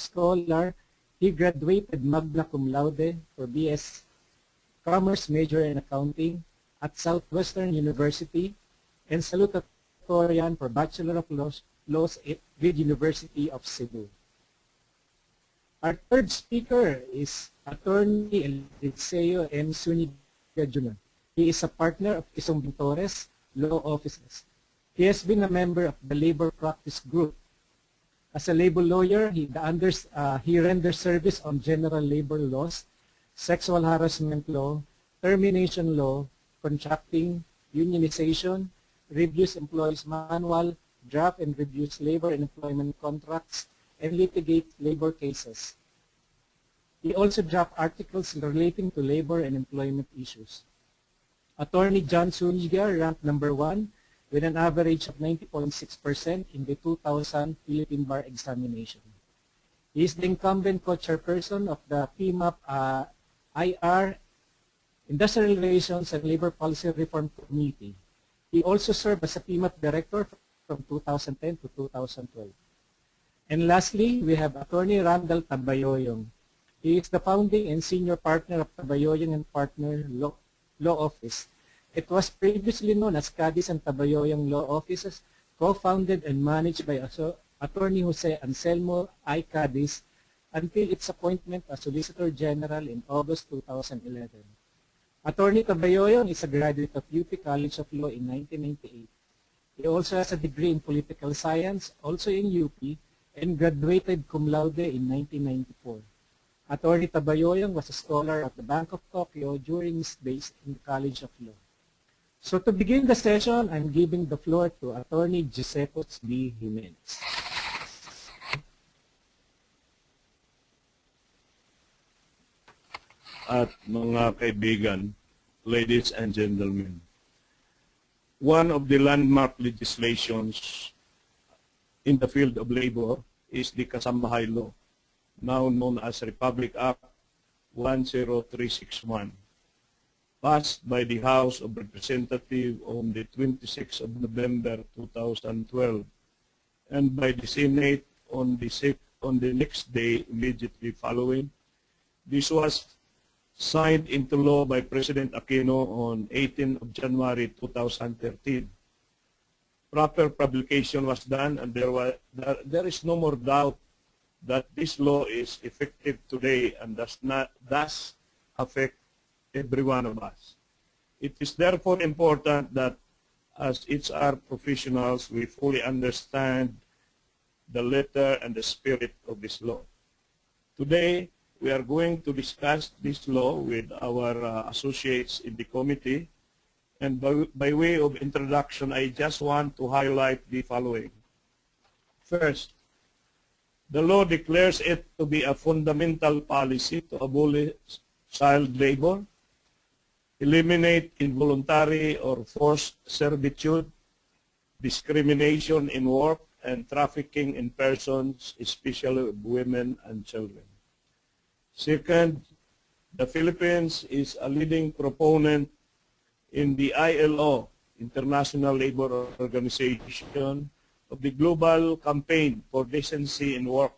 scholar, he graduated magna cum laude for BS Commerce major in accounting at Southwestern University and salutatorian for Bachelor of Laws with University of Cebu. Our third speaker is Attorney Eliseo M. Zuniga Jr. He is a partner of Kasambahay Torres Law Offices. He has been a member of the Labor Practice Group. As a labor lawyer, he renders service on general labor laws, sexual harassment law, termination law, contracting, unionization, reviews employees manual, draft and reviews labor and employment contracts, and litigate labor cases. He also drafts articles relating to labor and employment issues. Attorney John Zuniga ranked number 1 with an average of 90.6% in the 2000 Philippine Bar Examination. He is the incumbent co-chairperson of the PMAP IR, Industrial Relations and Labor Policy Reform Committee. He also served as a PMAP director from 2010 to 2012. And lastly, we have Attorney Randall Tabayoyong. He is the founding and senior partner of Tabayoyong and Partner Law Office. It was previously known as Cadiz and Tabayoyong Law Offices, co-founded and managed by Attorney Jose Anselmo I. Cadiz until its appointment as Solicitor General in August 2011. Attorney Tabayoyong is a graduate of UP College of Law in 1998. He also has a degree in Political Science, also in UP, and graduated cum laude in 1994. Attorney Tabayoyong was a scholar at the Bank of Tokyo during his days in the College of Law. So to begin the session, I'm giving the floor to Attorney Josepos B. Jimenez. At mga kaibigan, ladies and gentlemen, one of the landmark legislations in the field of labor is the Kasambahay Law, now known as Republic Act 10361, passed by the House of Representatives on the 26th of November 2012 and by the Senate on the next day immediately following. This was signed into law by President Aquino on 18th of January 2013. Proper publication was done, and there is no more doubt that this law is effective today and does affect every one of us. It is therefore important that as HR professionals, we fully understand the letter and the spirit of this law. Today, we are going to discuss this law with our associates in the committee. And by way of introduction, I just want to highlight the following. First, the law declares it to be a fundamental policy to abolish child labor, eliminate involuntary or forced servitude, discrimination in work, and trafficking in persons, especially women and children. Second, the Philippines is a leading proponent in the ILO, International Labor Organization, of the global campaign for decency in work,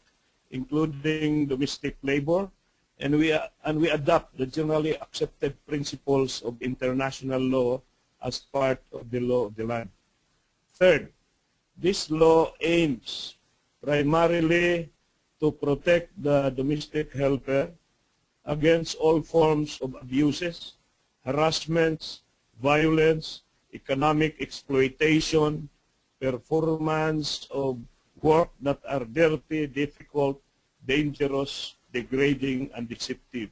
including domestic labor, and we adopt the generally accepted principles of international law as part of the law of the land. Third, this law aims primarily to protect the domestic helper against all forms of abuses, harassments, violence, economic exploitation, performance of work that are dirty, difficult, dangerous, degrading, and deceptive,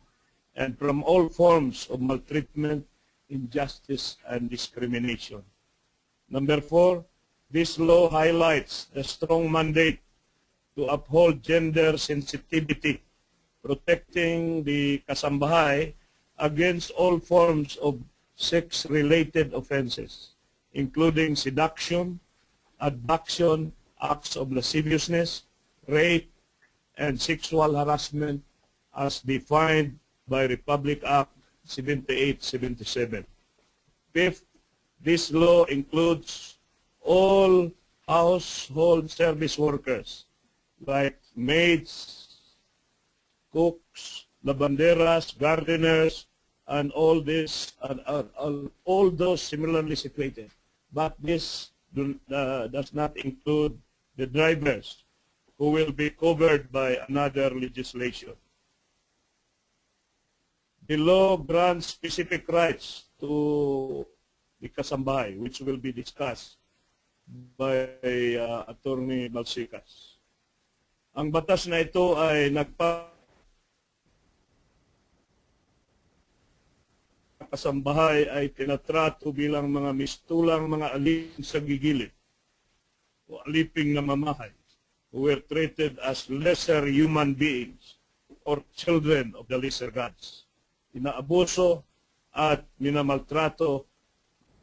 and from all forms of maltreatment, injustice, and discrimination. Number 4, this law highlights the strong mandate to uphold gender sensitivity, protecting the Kasambahay against all forms of sex-related offenses, including seduction, abduction, acts of lasciviousness, rape, and sexual harassment as defined by Republic Act 7877. Fifth, this law includes all household service workers like maids, cooks, lavanderas, gardeners, and all this, all those similarly situated. But this does not include the drivers, who will be covered by another legislation. The law grants specific rights to the Kasambahay, which will be discussed by Attorney Balsicas. Ang batas na ito ay Kasambahay ay tinatrato bilang mga mistulang mga alin sa gigilid o aliping na mamahay who were treated as lesser human beings or children of the lesser gods. Inaabuso at minamaltrato,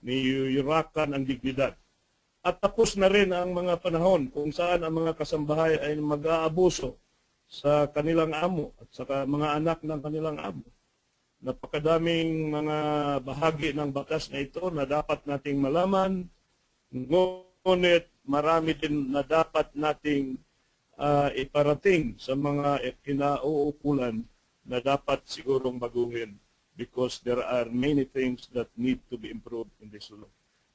niyuyurakan ang dignidad. At tapos na rin ang mga panahon kung saan ang mga kasambahay ay mag-aabuso sa kanilang amo at sa mga anak ng kanilang amo. Napakadaming mga bahagi ng batas na ito na dapat nating malaman, ngunit marami din na dapat nating iparating sa mga kinauukulan na dapat sigurong baguhin, because there are many things that need to be improved in this law.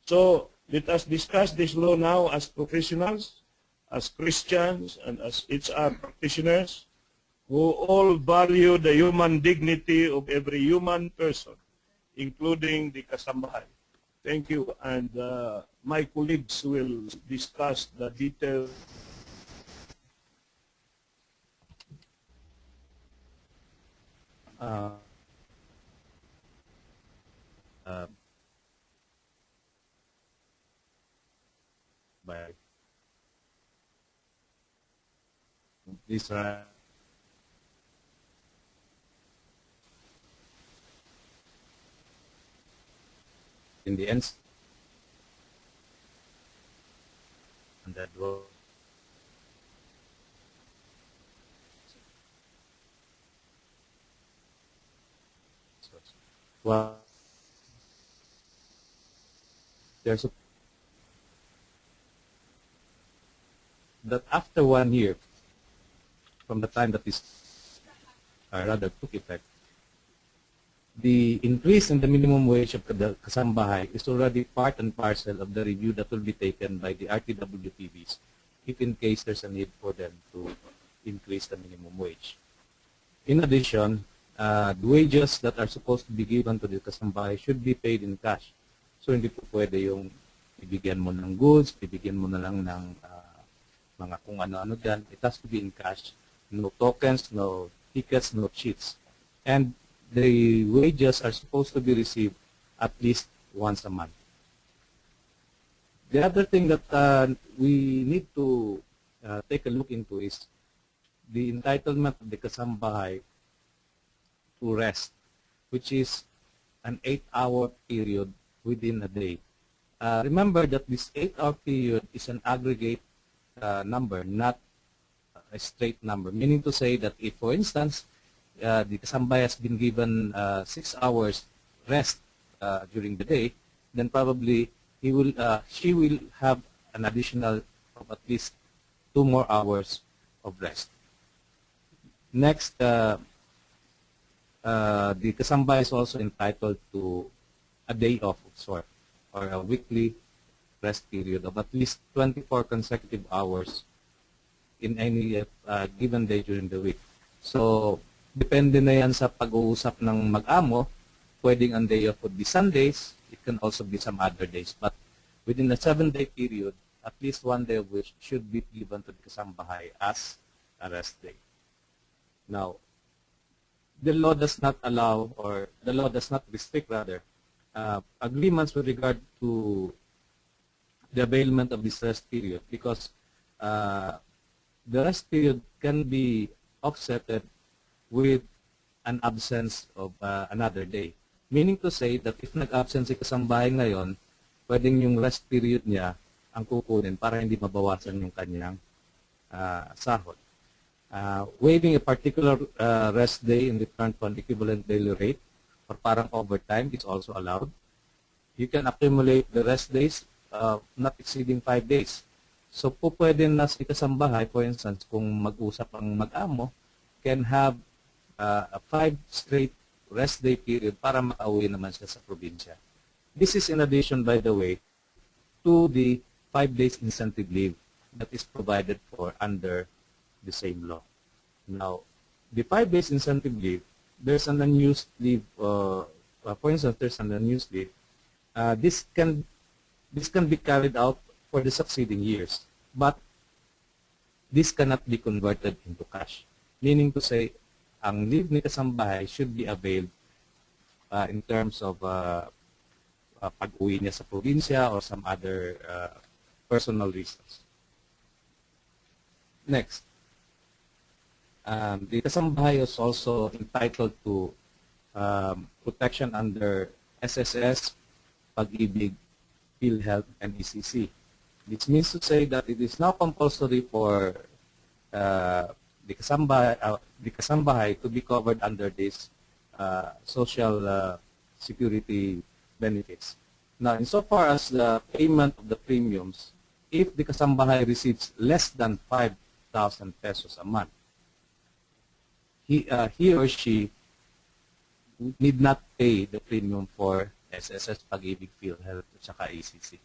So let us discuss this law now as professionals, as Christians, and as HR practitioners who all value the human dignity of every human person, including the Kasambahay. Thank you, and my colleagues will discuss the details. By this in the end, and that will well, there's a that after 1 year from the time that this rather took effect, the increase in the minimum wage of the Kasambahay is already part and parcel of the review that will be taken by the RTWTVs if in case there's a need for them to increase the minimum wage. In addition, the wages that are supposed to be given to the Kasambahay should be paid in cash. So hindi po pwede yung bibigyan mo ng goods, bibigyan mo na lang ng mga kung ano-ano dyan. It has to be in cash. No tokens, no tickets, no cheats. And the wages are supposed to be received at least once a month. The other thing that we need to take a look into is the entitlement of the Kasambahay to rest, which is an 8-hour period within a day. Remember that this 8-hour period is an aggregate number, not a straight number, meaning to say that if, for instance, the Kasambahay has been given 6 hours rest during the day, then probably she will have an additional of at least 2 more hours of rest. Next, the Kasambahay is also entitled to a day off of sort, or a weekly rest period of at least 24 consecutive hours in any given day during the week. So, depende na yan sa pag-uusap ng mag-amo. Pwedeng ang day off would be Sundays. It can also be some other days. But within a 7-day period, at least 1 day of which should be given to the Kasambahay as a rest day. Now, the law does not allow, or the law does not restrict rather, agreements with regard to the availment of this rest period, because the rest period can be offsetted with an absence of another day. Meaning to say that if nag-absent si Kasambahay ngayon, pwedeng yung rest period niya ang kukunin para hindi mabawasan yung kanyang sahod. Waiving a particular rest day in return for an equivalent daily rate or parang overtime is also allowed. You can accumulate the rest days not exceeding 5 days. So po pwede na si Kasambahay, for instance, kung mag-usap ang mag-amo, can have a 5 straight rest day period para makauwi naman siya sa probinsya. This is in addition, by the way, to the 5 days incentive leave that is provided for under the same law. Now, the 5 days incentive leave, there's an unused leave, for instance, there's an unused leave. This can be carried out for the succeeding years, but this cannot be converted into cash. Meaning to say, ang leave ni kasambahay should be availed in terms of pag-uwi niya sa probinsya or some other personal reasons. Next, the kasambahay is also entitled to protection under SSS, Pag-ibig, PhilHealth, and ECC. This means to say that it is now compulsory for the kasambahay to be covered under this social security benefits. Now, insofar as the payment of the premiums, if the kasambahay receives less than 5,000 pesos a month, he or she need not pay the premium for SSS, Pag-ibig, PhilHealth, at saka ACC.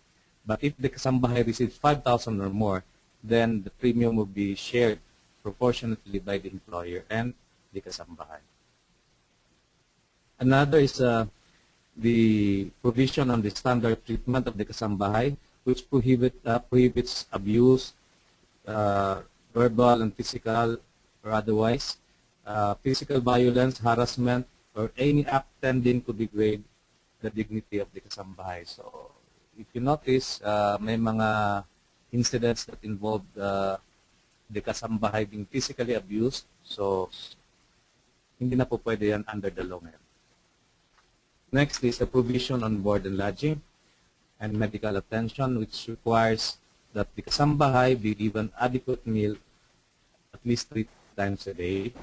But if the kasambahay receives 5,000 or more, then the premium will be shared proportionately by the employer and the kasambahay. Another is the provision on the standard treatment of the kasambahay, which prohibits abuse, verbal and physical or otherwise, physical violence, harassment, or any act tending to degrade the dignity of the kasambahay. So, if you notice, may mga incidents that involve the kasambahay being physically abused. So, hindi na po pwede yan under the law ngayon. Next is the provision on board and lodging and medical attention, which requires that the kasambahay be given adequate meal at least 3 times a day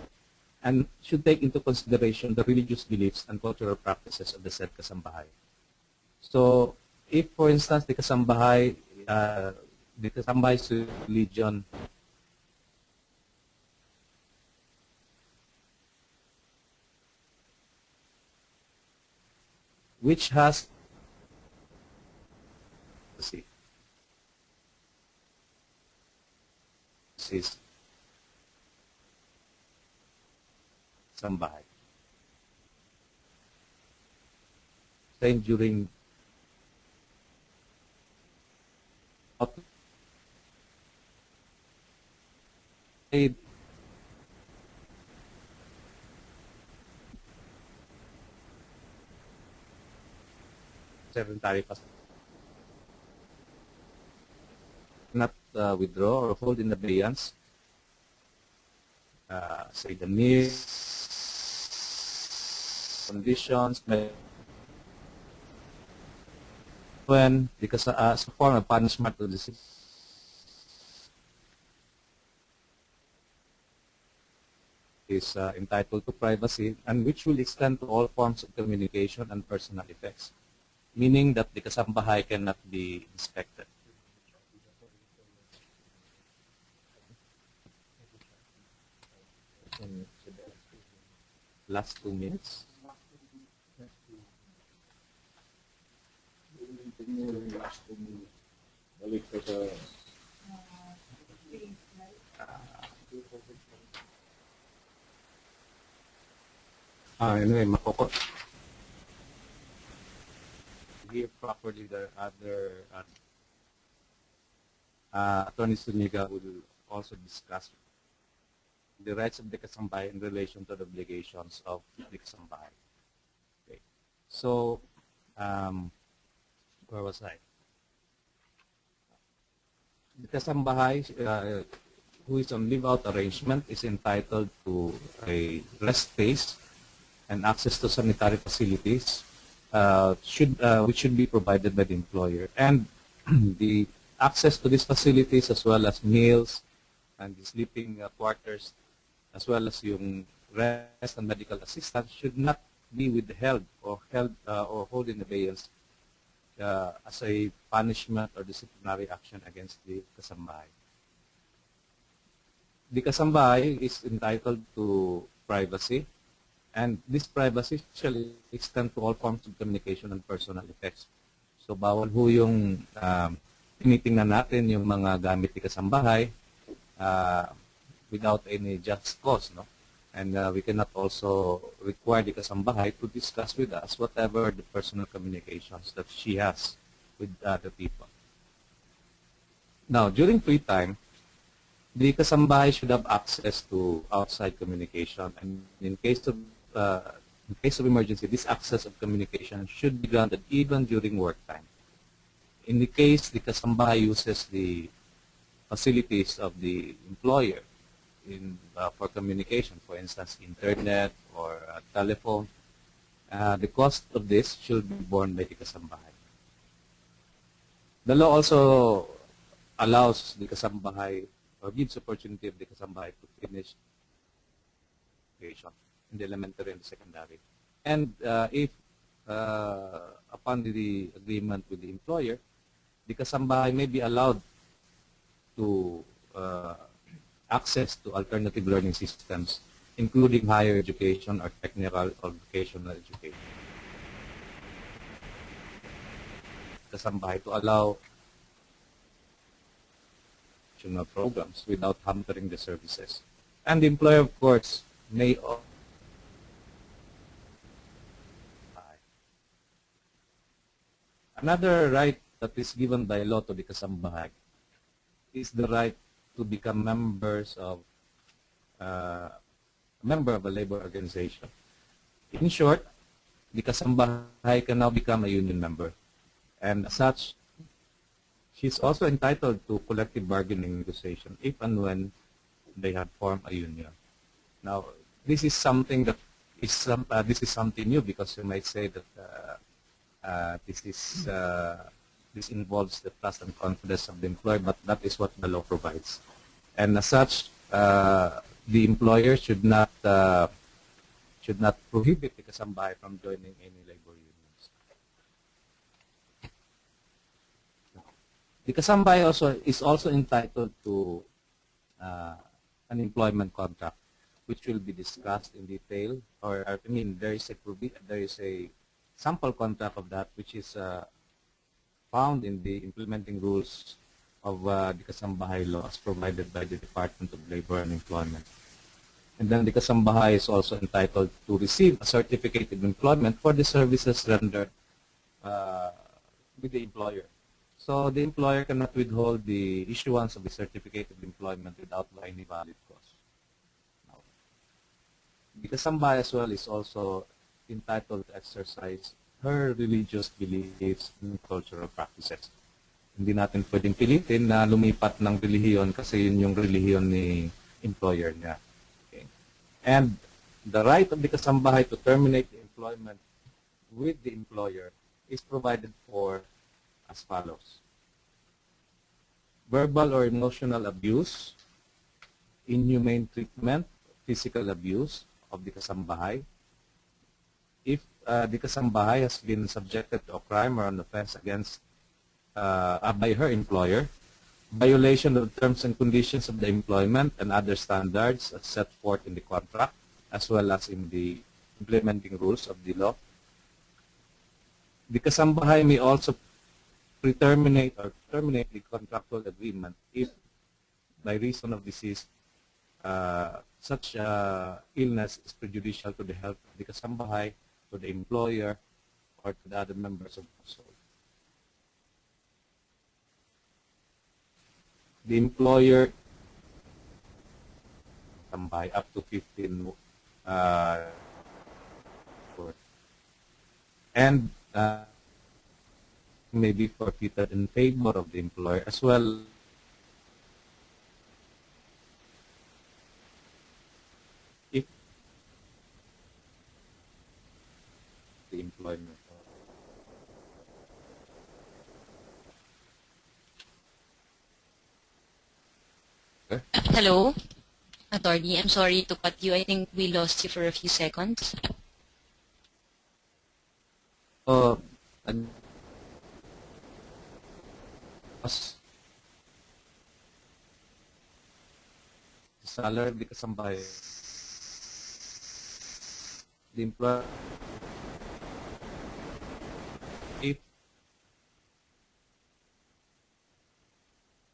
and should take into consideration the religious beliefs and cultural practices of the said kasambahay. So, if, for instance, the kasambahay, kasambahy's religion which has is kasambahay. Same during sedentary not withdraw or hold in abeyance, say the meals, conditions, when because as a form of punishment to the is entitled to privacy and which will extend to all forms of communication and personal effects, meaning that the kasambahay cannot be inspected. Last 2 minutes. Balik ka sa anyway, here properly the other Attorney Zuniga will also discuss the rights of the kasambahay in relation to the obligations of the kasambahay. Okay. So, where was I? The kasambahay who is on leave-out arrangement is entitled to a rest space and access to sanitary facilities which should be provided by the employer. And the access to these facilities as well as meals and the sleeping quarters as well as yung rest and medical assistance should not be withheld or held or hold in abeyance as a punishment or disciplinary action against the kasambahay. The kasambahay is entitled to privacy And this privacy shall extend to all forms of communication and personal effects. So bawal ho yung tinitingnan natin yung mga gamit ni Kasambahay without any just cause, no? And we cannot also require the Kasambahay to discuss with us whatever the personal communications that she has with other people. Now, during free time, the Kasambahay should have access to outside communication, and in case of emergency, this access of communication should be granted even during work time. In the case the Kasambahay uses the facilities of the employer for communication, for instance, internet or telephone, the cost of this should be borne by the Kasambahay. The law also allows the Kasambahay or gives opportunity of the Kasambahay to finish education in the elementary and the secondary. And if upon the agreement with the employer, the Kasambahay may be allowed to access to alternative learning systems, including higher education or technical or vocational education. Kasambahay to allow programs without hampering the services. And the employer, of course, may another right that is given by law to the Kasambahay is the right to become members of a member of a labor organization. In short, the Kasambahay can now become a union member, and as such, she's also entitled to collective bargaining negotiation if and when they have formed a union. Now, this is something that is something new, because you might say that this involves the trust and confidence of the employer, but that is what the law provides. And as such, the employer should not prohibit the Kasambahay from joining any labor unions. The Kasambahay is also entitled to an employment contract, which will be discussed in detail. Or I mean, there is a sample contract of that, which is found in the implementing rules of the Kasambahay laws provided by the Department of Labor and Employment. And then the Kasambahay is also entitled to receive a certificate of employment for the services rendered with the employer. So the employer cannot withhold the issuance of the certificate of employment without any valid cause. Now, the Kasambahay as well is also entitled to exercise her religious beliefs and cultural practices. Hindi natin pwedeng pilitin na lumipat ng relihiyon kasi yun yung relihiyon ni employer niya. Okay. And the right of the Kasambahay to terminate the employment with the employer is provided for as follows: verbal or emotional abuse, inhumane treatment, physical abuse of the Kasambahay. If the Kasambahay has been subjected to a crime or an offense against by her employer, violation of the terms and conditions of the employment and other standards as set forth in the contract, as well as in the implementing rules of the law. The Kasambahay may also terminate the contractual agreement if, by reason of disease, such illness is prejudicial to the health of the Kasambahay, to the employer, or to the other members of the household. The employer by up to 15 and may be forfeited in favor of the employer as well if the employment. Hello, attorney. I'm sorry to cut you. I think we lost you for a few seconds. Salary di Kasambahay the employer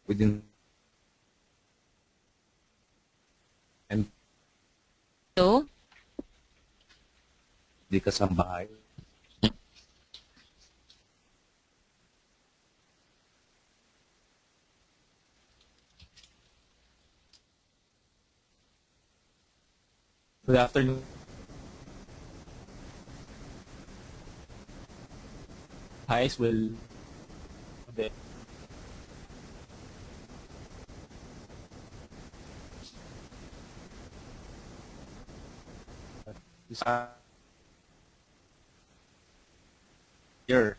within and Hello? the Kasambahay. Good afternoon. Highs will the this year.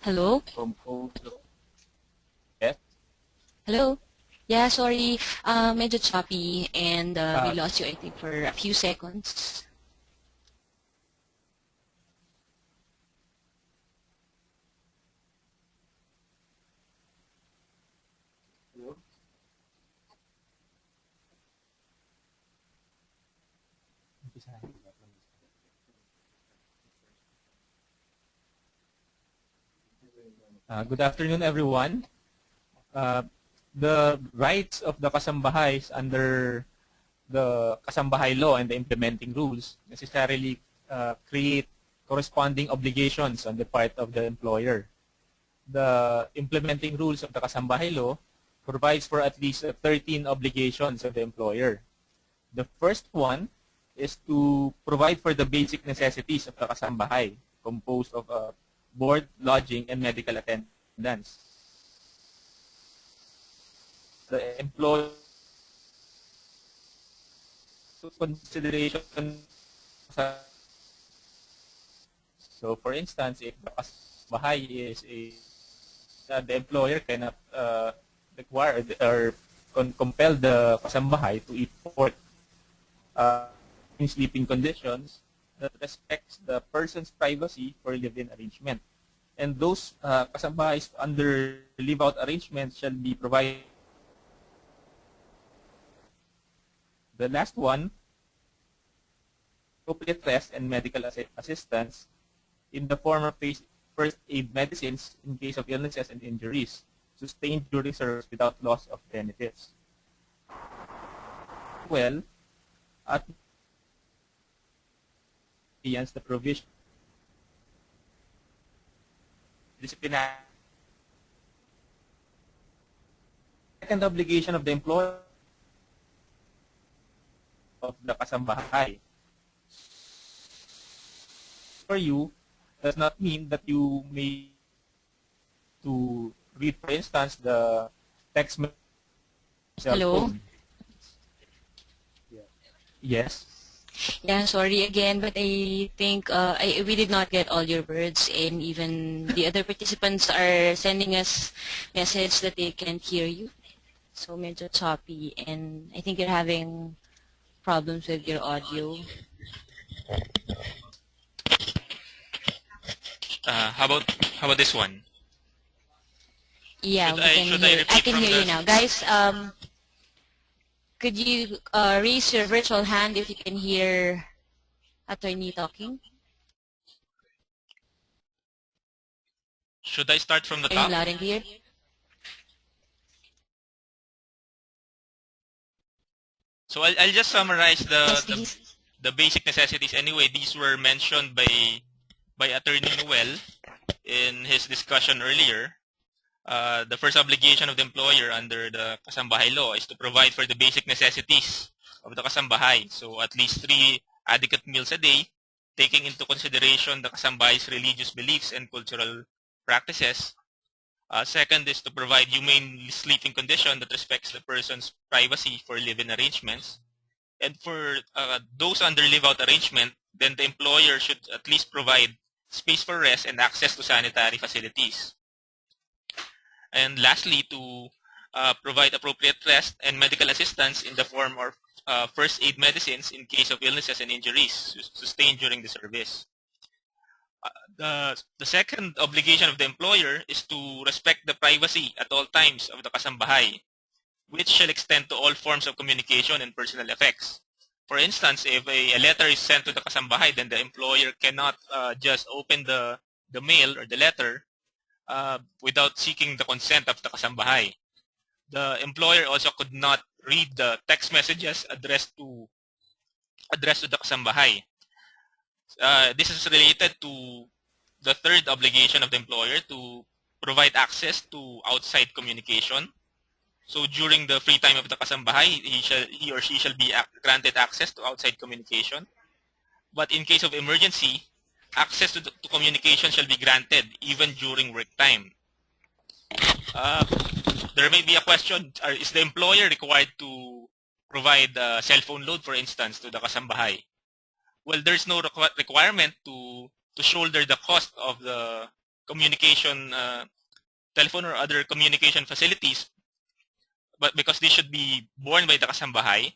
Hello? Composed of yes. Hello? Yeah, sorry. Medyo choppy and we lost you, I think, for a few seconds. Good afternoon, everyone. The rights of the Kasambahays under the Kasambahay law and the implementing rules necessarily create corresponding obligations on the part of the employer. The implementing rules of the Kasambahay law provides for at least 13 obligations of the employer. The first one is to provide for the basic necessities of the Kasambahay, composed of board, lodging, and medical attendance. The employer consideration. So, for instance, if the Kasambahay is the employer cannot require or compel the Kasambahay to eat pork in sleeping conditions that respects the person's privacy for live-in arrangement. And those Kasambahays under live-out arrangements shall be provided. The last one, appropriate rest and medical assistance in the form of first aid medicines in case of illnesses and injuries sustained during service without loss of benefits. Well, at the provision disciplinary second obligation of the employer of the Kasambahay for you does not mean that you may to read, for instance, the text message. Hello? Yes. Yeah, sorry again, but I think we did not get all your words, and even the other participants are sending us message that they can't hear you. So medyo choppy, and I think you're having problems with your audio. How about this one? Yeah, Should I I repeat can from hear the you now. Guys, could you raise your virtual hand if you can hear attorney talking? Should I start from the Are you top? loud and clear? So I'll just summarize Yes, please. the basic necessities. Anyway, these were mentioned by Attorney Noel in his discussion earlier. The first obligation of the employer under the Kasambahay law is to provide for the basic necessities of the Kasambahay. So at least 3 adequate meals a day, taking into consideration the Kasambay's religious beliefs and cultural practices. Second is to provide humane sleeping condition that respects the person's privacy for live-in arrangements. And for those under live-out arrangement, then the employer should at least provide space for rest and access to sanitary facilities. And lastly, to provide appropriate rest and medical assistance in the form of first aid medicines in case of illnesses and injuries sustained during the service. The second obligation of the employer is to respect the privacy at all times of the Kasambahay. which shall extend to all forms of communication and personal effects. For instance, if a letter is sent to the Kasambahay, then the employer cannot just open the mail or the letter without seeking the consent of the Kasambahay. The employer also could not read the text messages addressed to the Kasambahay. This is related to the third obligation of the employer to provide access to outside communication. So during the free time of the Kasambahay, he or she shall be granted access to outside communication. But in case of emergency, access to communication shall be granted even during work time. There may be a question, is the employer required to provide a cell phone load, for instance, to the Kasambahay? Well, there's no requirement to shoulder the cost of the communication, telephone or other communication facilities, but because they should be borne by the Kasambahay,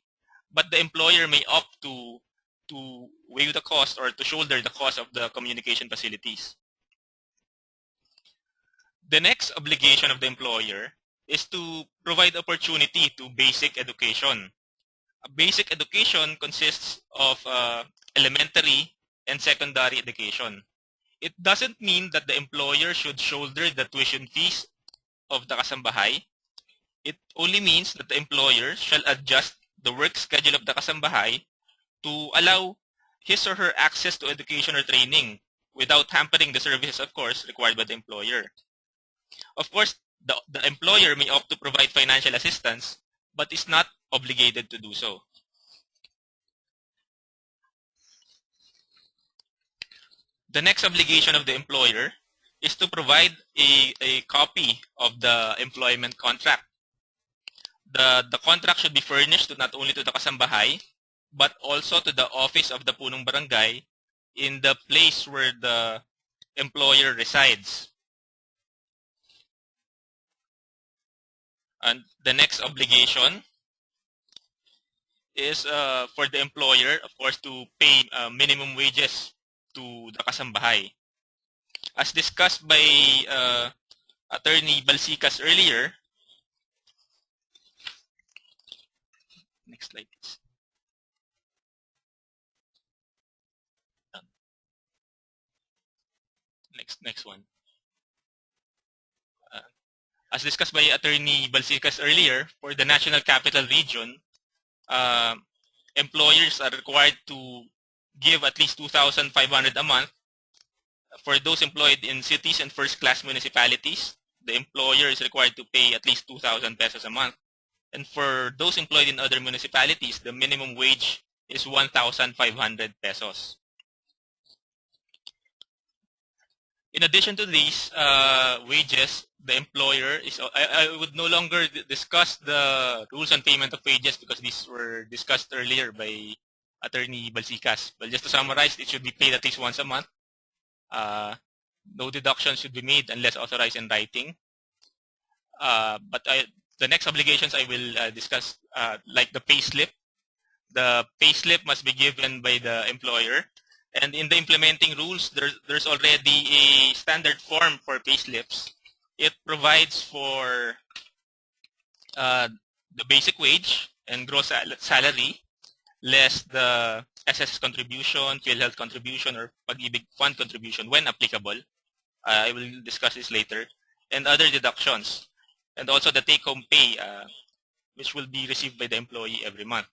but the employer may opt to waive the cost or to shoulder the cost of the communication facilities. The next obligation of the employer is to provide opportunity to basic education. A basic education consists of elementary and secondary education. It doesn't mean that the employer should shoulder the tuition fees of the Kasambahay. It only means that the employer shall adjust the work schedule of the Kasambahay to allow his or her access to education or training without hampering the services, of course, required by the employer. Of course, the employer may opt to provide financial assistance, but is not obligated to do so. The next obligation of the employer is to provide a copy of the employment contract. The contract should be furnished not only to the Kasambahay, but also to the office of the Punong Barangay in the place where the employer resides. And the next obligation is for the employer, of course, to pay minimum wages to the Kasambahay. As discussed by Attorney Balsikas earlier, next slide please. Next one. As discussed by Attorney Balsikas earlier, for the National Capital Region, employers are required to give at least 2,500 a month. For those employed in cities and first-class municipalities, the employer is required to pay at least 2,000 pesos a month. And for those employed in other municipalities, the minimum wage is 1,500 pesos. In addition to these wages, the employer is, I would no longer discuss the rules on payment of wages because these were discussed earlier by Attorney Balsikas. But just to summarize, it should be paid at least once a month. No deductions should be made unless authorized in writing. But the next obligations I will discuss, like the pay slip. The pay slip must be given by the employer. And in the implementing rules, there's already a standard form for pay slips. It provides for the basic wage and gross salary, less the SS contribution, PhilHealth contribution, or Pag-ibig Fund contribution when applicable. I will discuss this later. And other deductions. And also the take-home pay, which will be received by the employee every month.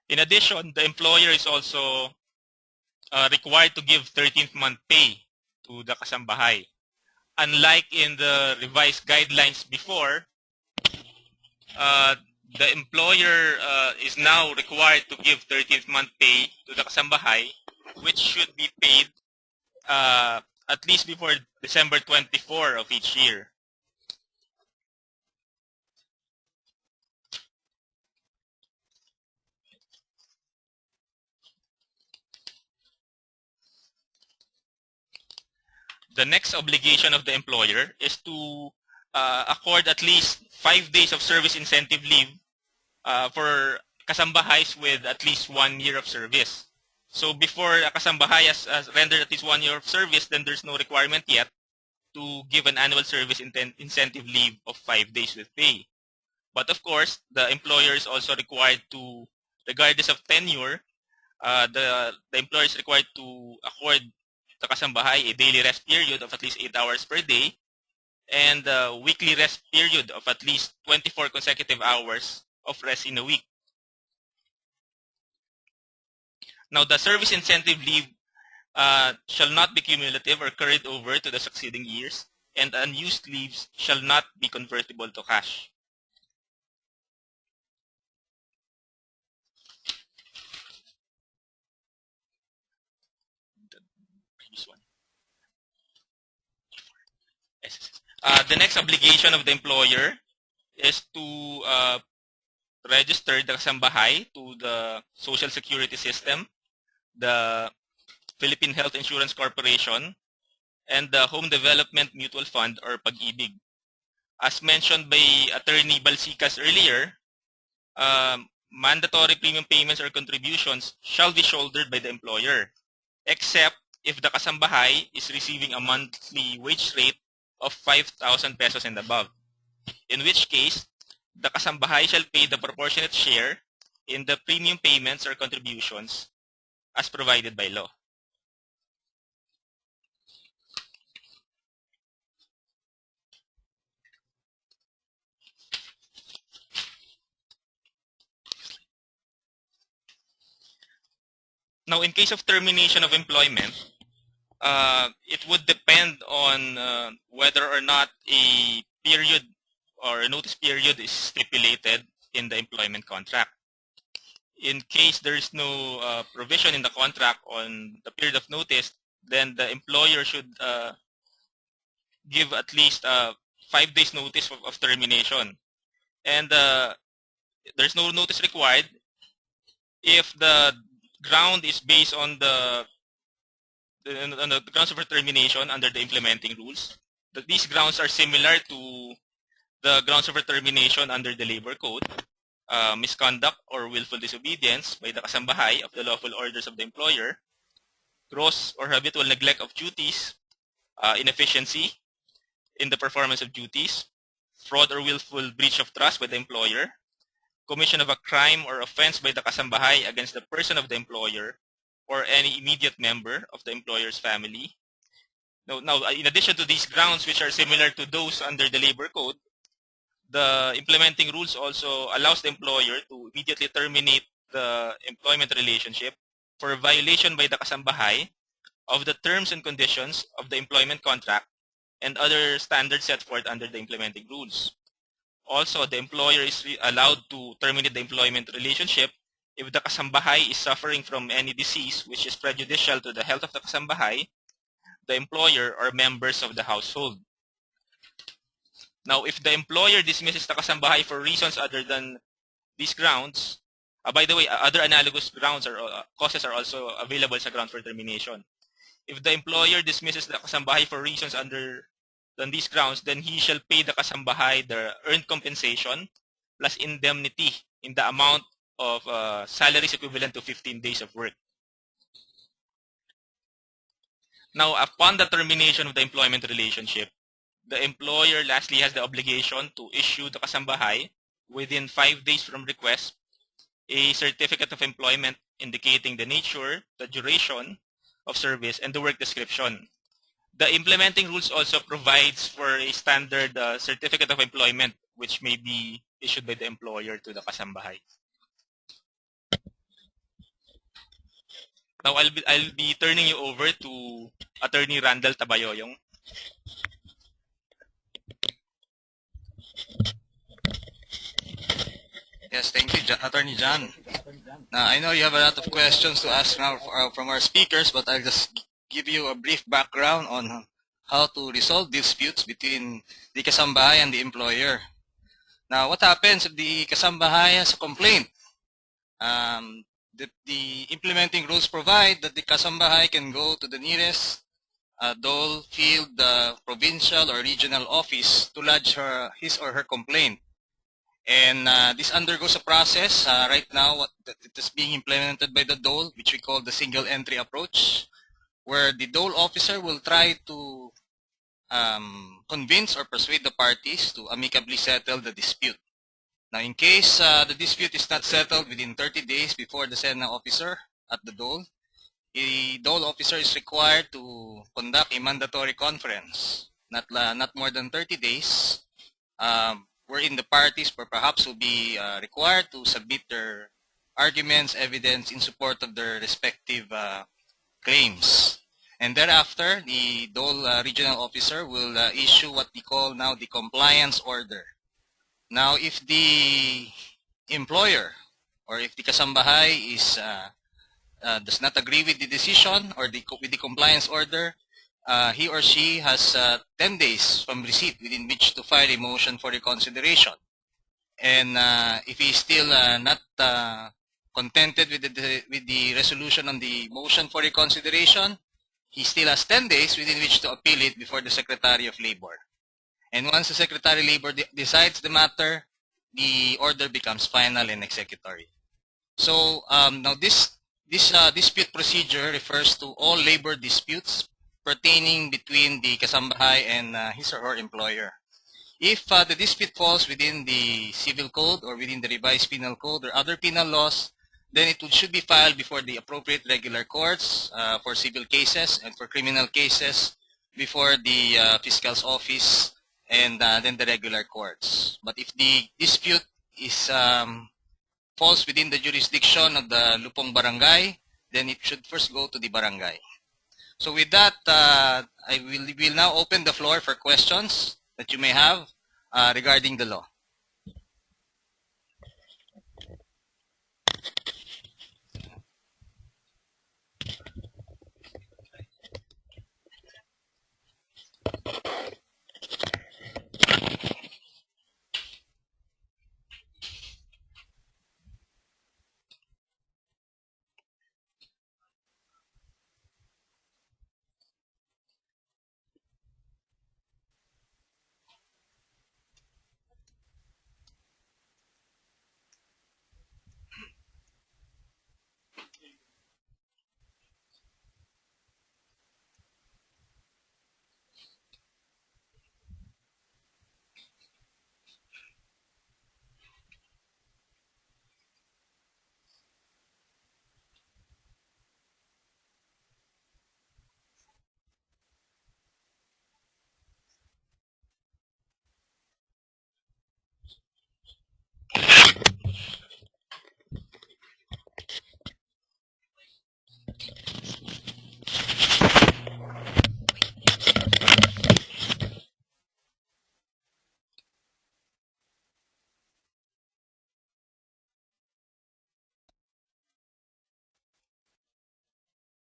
In addition, the employer is also required to give 13th month pay to the Kasambahay. Unlike in the revised guidelines before, the employer is now required to give 13th month pay to the Kasambahay, which should be paid at least before December 24 of each year. The next obligation of the employer is to accord at least 5 days of service incentive leave for Kasambahays with at least 1 year of service. So before a Kasambahay has rendered at least 1 year of service, then there's no requirement yet to give an annual service incentive leave of 5 days with pay. But of course, the employer is also required to, regardless of tenure, the employer is required to accord the Kasambahay a daily rest period of at least 8 hours per day and a weekly rest period of at least 24 consecutive hours of rest in a week. Now, the service incentive leave shall not be cumulative or carried over to the succeeding years, and unused leaves shall not be convertible to cash. The previous one. The next obligation of the employer is to register the Kasambahay to the Social Security System, the Philippine Health Insurance Corporation, and the Home Development Mutual Fund or Pag-ibig. As mentioned by Attorney Balsicas earlier, mandatory premium payments or contributions shall be shouldered by the employer, except if the Kasambahay is receiving a monthly wage rate of 5,000 pesos and above, in which case, the Kasambahay shall pay the proportionate share in the premium payments or contributions as provided by law. Now, in case of termination of employment, it would depend on whether or not a period or a notice period is stipulated in the employment contract. In case there is no provision in the contract on the period of notice, then the employer should give at least 5 days notice of termination. And there's no notice required if the ground is based on the grounds of termination under the implementing rules. These grounds are similar to the grounds of termination under the Labor Code, misconduct or willful disobedience by the Kasambahay of the lawful orders of the employer, gross or habitual neglect of duties, inefficiency in the performance of duties, fraud or willful breach of trust by the employer, commission of a crime or offense by the Kasambahay against the person of the employer or any immediate member of the employer's family. Now, in addition to these grounds, which are similar to those under the Labor Code, the implementing rules also allows the employer to immediately terminate the employment relationship for violation by the Kasambahay of the terms and conditions of the employment contract and other standards set forth under the implementing rules. Also, the employer is allowed to terminate the employment relationship if the Kasambahay is suffering from any disease which is prejudicial to the health of the Kasambahay, the employer, or members of the household. Now, if the employer dismisses the Kasambahay for reasons other than these grounds, by the way, other analogous grounds or causes are also available as a ground for termination. If the employer dismisses the Kasambahay for reasons other than these grounds, then he shall pay the Kasambahay the earned compensation plus indemnity in the amount of salaries equivalent to 15 days of work. Now, upon the termination of the employment relationship, the employer lastly has the obligation to issue the Kasambahay within 5 days from request a certificate of employment indicating the nature, the duration of service, and the work description. The implementing rules also provides for a standard certificate of employment which may be issued by the employer to the Kasambahay. Now I'll be turning you over to Attorney Randall Tabayoyong. Yes, thank you, Attorney John. Now, I know you have a lot of questions to ask now from our speakers, but I'll just give you a brief background on how to resolve disputes between the Kasambahay and the employer. Now, what happens if the Kasambahay has a complaint? The implementing rules provide that the Kasambahay can go to the nearest dole, field, provincial, or regional office to lodge his or her complaint. And this undergoes a process. Right now, it is being implemented by the dole, which we call the single entry approach, where the dole officer will try to convince or persuade the parties to amicably settle the dispute. Now, in case the dispute is not settled within 30 days before the SENA officer at the dole, the dole officer is required to conduct a mandatory conference, not more than 30 days, wherein the parties perhaps will be required to submit their arguments, evidence in support of their respective claims. And thereafter, the dole regional officer will issue what we call now the compliance order. Now, if the employer or if the Kasambahay does not agree with the decision or with the compliance order, he or she has 10 days from receipt within which to file a motion for reconsideration. And if he is still not contented with the resolution on the motion for reconsideration, he still has 10 days within which to appeal it before the Secretary of Labor. And once the Secretary of Labor decides the matter, the order becomes final and executory. So now this dispute procedure refers to all labor disputes pertaining between the Kasambahay and his or her employer. If the dispute falls within the civil code or within the revised penal code or other penal laws, then it should be filed before the appropriate regular courts for civil cases, and for criminal cases before the fiscal's office, and then the regular courts. But if the dispute is falls within the jurisdiction of the Lupong Barangay, then it should first go to the barangay. So with that, I will now open the floor for questions that you may have regarding the law.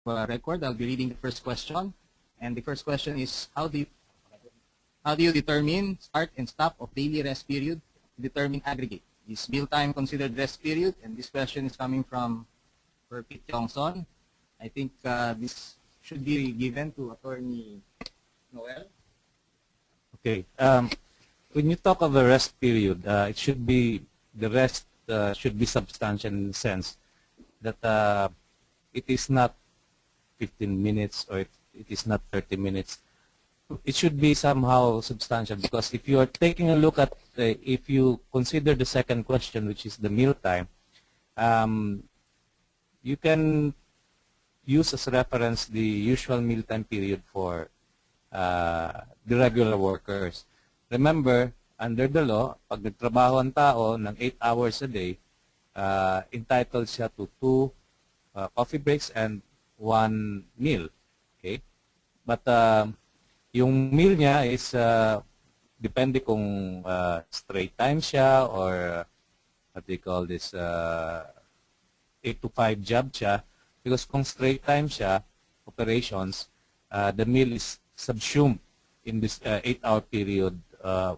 Record, I'll be reading the first question. And the first question is, how do you determine start and stop of daily rest period to determine aggregate? Is meal time considered rest period? And this question is coming from Pete Johnson. I think this should be given to Attorney Noel. Okay. When you talk of a rest period, it should be, the rest should be substantial in the sense that it is not 15 minutes or it is not 30 minutes. It should be somehow substantial, because if you are taking a look at, if you consider the second question, which is the meal time, you can use as reference the usual mealtime period for the regular workers. Remember, under the law, pag nagtrabaho ang tao ng 8 hours a day, entitled siya to 2 coffee breaks and 1 meal. Okay? But yung meal niya is depende kung straight time siya or what they call this 8 to 5 job siya. Because kung straight time siya, operations, the meal is subsumed in this 8-hour period,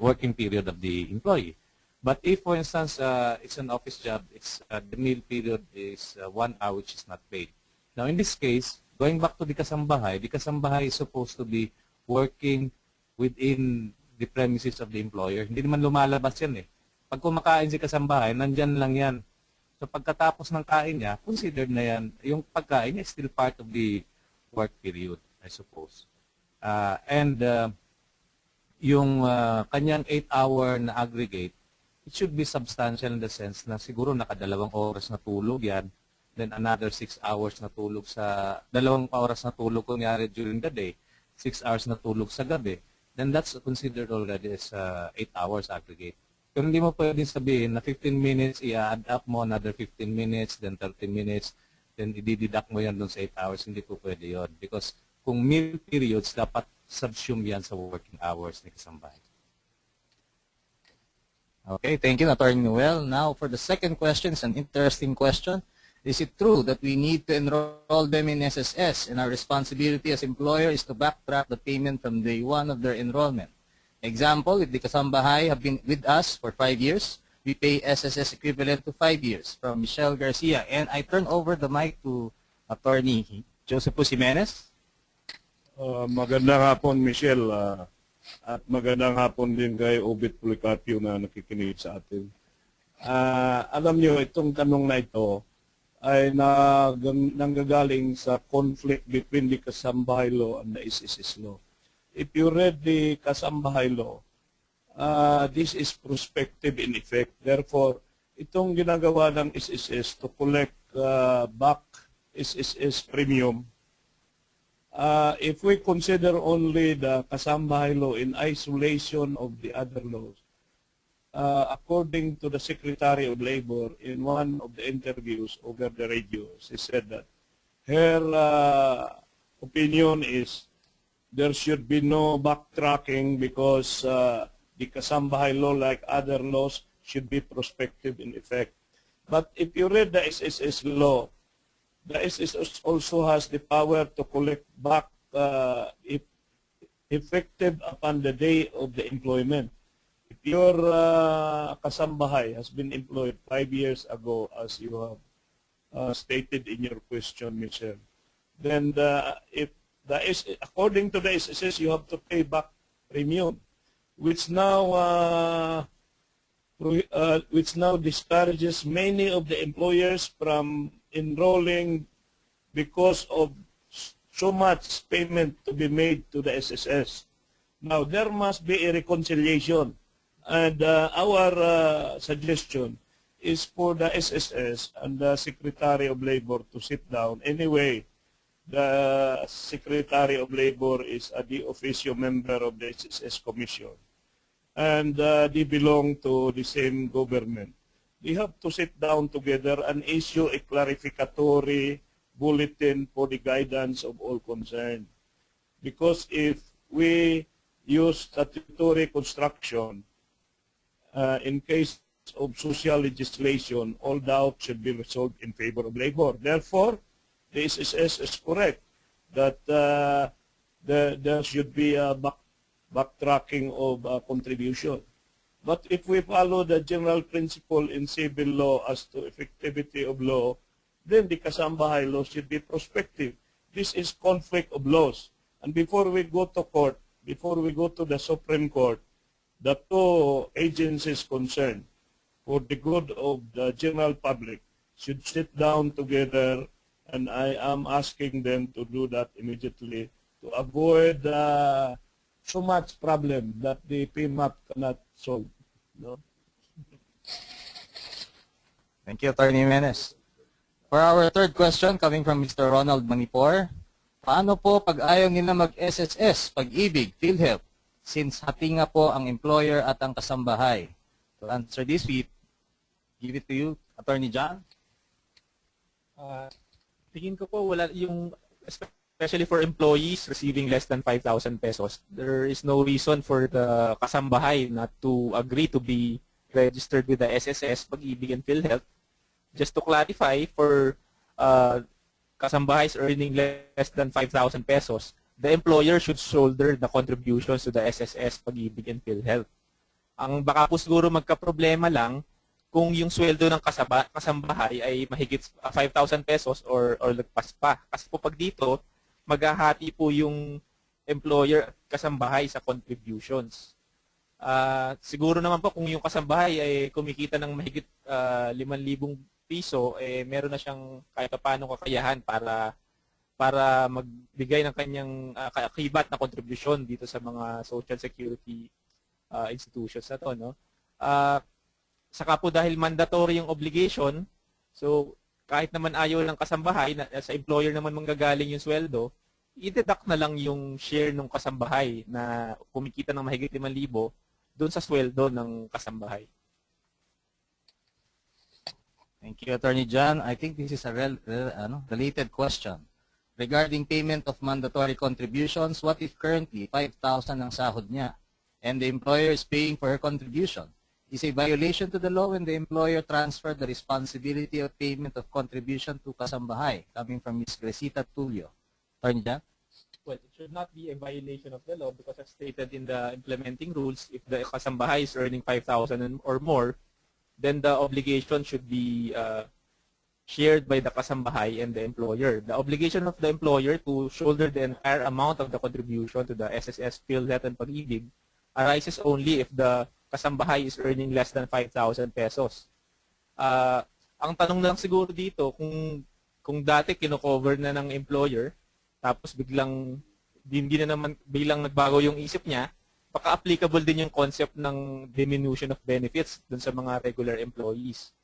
working period of the employee. But if, for instance, it's an office job, it's the meal period is 1 hour, which is not paid. Now, in this case, going back to the Kasambahay is supposed to be working within the premises of the employer. Hindi naman lumalabas yan eh. Pag kumakain si Kasambahay, nandyan lang yan. So pagkatapos ng kain niya, considered na yan, yung pagkain niya is still part of the work period, I suppose. And yung kanyang 8-hour na aggregate it should be substantial in the sense na siguro nakadalawang oras na tulog yan, then another 6 hours na tulog sa, 2 oras na tulog kunyari during the day, 6 hours na tulog sa gabi, then that's considered already as 8 hours aggregate. Pero hindi mo pwedeng sabihin na 15 minutes, i-add up mo another 15 minutes, then 30 minutes, then i-deduct mo yan dun sa 8 hours. Hindi po pwede yun. Because kung meal periods, dapat subsume yan sa working hours ni Kasambahay. Okay, thank you, Attorney Noel. Now, for the second question, it's an interesting question. Is it true that we need to enroll them in SSS and our responsibility as employer is to backtrack the payment from day one of their enrollment? Example, if the Kasambahay have been with us for 5 years, we pay SSS equivalent to 5 years from Michelle Garcia. And I turn over the mic to Attorney Joseph Jimenez. Magandang hapon, Michelle. At magandang hapon din kay Obit Policarpio na nakikinig sa atin. Alam niyo, itong tanong na ito ay nanggagaling sa conflict between the Kasambahay law and the SSS law. If you read the Kasambahay law, this is prospective in effect. Therefore, itong ginagawa ng SSS to collect back SSS premium, if we consider only the Kasambahay law in isolation of the other laws, according to the Secretary of Labor in one of the interviews over the radio, she said that her opinion is there should be no backtracking because the Kasambahay law, like other laws, should be prospective in effect. But if you read the SSS law, the SSS also has the power to collect back if effective upon the day of the employment. If your Kasambahay has been employed 5 years ago, as you have stated in your question, Michelle, then according to the SSS, you have to pay back premium, which now discourages many of the employers from enrolling because of so much payment to be made to the SSS. Now, there must be a reconciliation, and our suggestion is for the SSS and the Secretary of Labor to sit down. Anyway, the Secretary of Labor is a de officio member of the SSS Commission, and they belong to the same government. They have to sit down together and issue a clarificatory bulletin for the guidance of all concerned. Because if we use statutory construction, in case of social legislation, all doubt should be resolved in favor of labor. Therefore, the SSS is correct that there should be a backtracking of contribution. But if we follow the general principle in civil law as to effectivity of law, then the Kasambahay law should be prospective. This is conflict of laws. And before we go to court, before we go to the Supreme Court, the two agencies concerned for the good of the general public should sit down together, and I am asking them to do that immediately to avoid so much problem that the PMAP cannot solve. No? Thank you, Attorney Jimenez. For our third question coming from Mr. Ronald Manipor, paano po pag ayaw nila mag-SSS, pag-ibig, PhilHealth, since hati nga po ang employer at ang Kasambahay? To answer this, we give it to you, Attorney John. Tingin ko po wala yung, especially for employees receiving less than 5,000 pesos, there is no reason for the Kasambahay not to agree to be registered with the SSS, Pag-ibig and PhilHealth. Just to clarify, for Kasambahays earning less than 5,000 pesos, the employer should shoulder the contributions to the SSS, Pag-ibig and PhilHealth. Ang baka po siguro magka-problema lang kung yung sweldo ng Kasambahay ay mahigit 5,000 pesos or lagpas pa. Kasi po pag dito, maghahati po yung employer at Kasambahay sa contributions. Siguro naman po kung yung Kasambahay ay kumikita ng mahigit 5,000 piso, meron na siyang kahit paano kakayahan para magbigay ng kanyang kaakibat na kontribusyon dito sa mga social security institutions na to, no? Saka po dahil mandatory yung obligation, so kahit naman ayaw ng kasambahay, sa employer naman manggagaling yung sweldo, i-deduct na lang yung share ng kasambahay na kumikita ng mahigit 5,000 doon sa sweldo ng kasambahay. Thank you, Attorney John. I think this is a related question. Regarding payment of mandatory contributions, what if currently 5,000 ang sahod niya and the employer is paying for her contribution? Is a violation to the law when the employer transferred the responsibility of payment of contribution to kasambahay? Coming from Ms. Gresita Tulio. Attorney John? Well, it should not be a violation of the law because as stated in the implementing rules, if the kasambahay is earning 5,000 or more, then the obligation should be shared by the kasambahay and the employer. The obligation of the employer to shoulder the entire amount of the contribution to the SSS, PhilHealth, and Pag-ibig arises only if the kasambahay is earning less than 5,000 pesos. Ang tanong lang siguro dito, kung dati kino-cover na ng employer, tapos biglang bilang nagbago yung isip niya, baka applicable din yung concept ng diminution of benefits dun sa mga regular employees.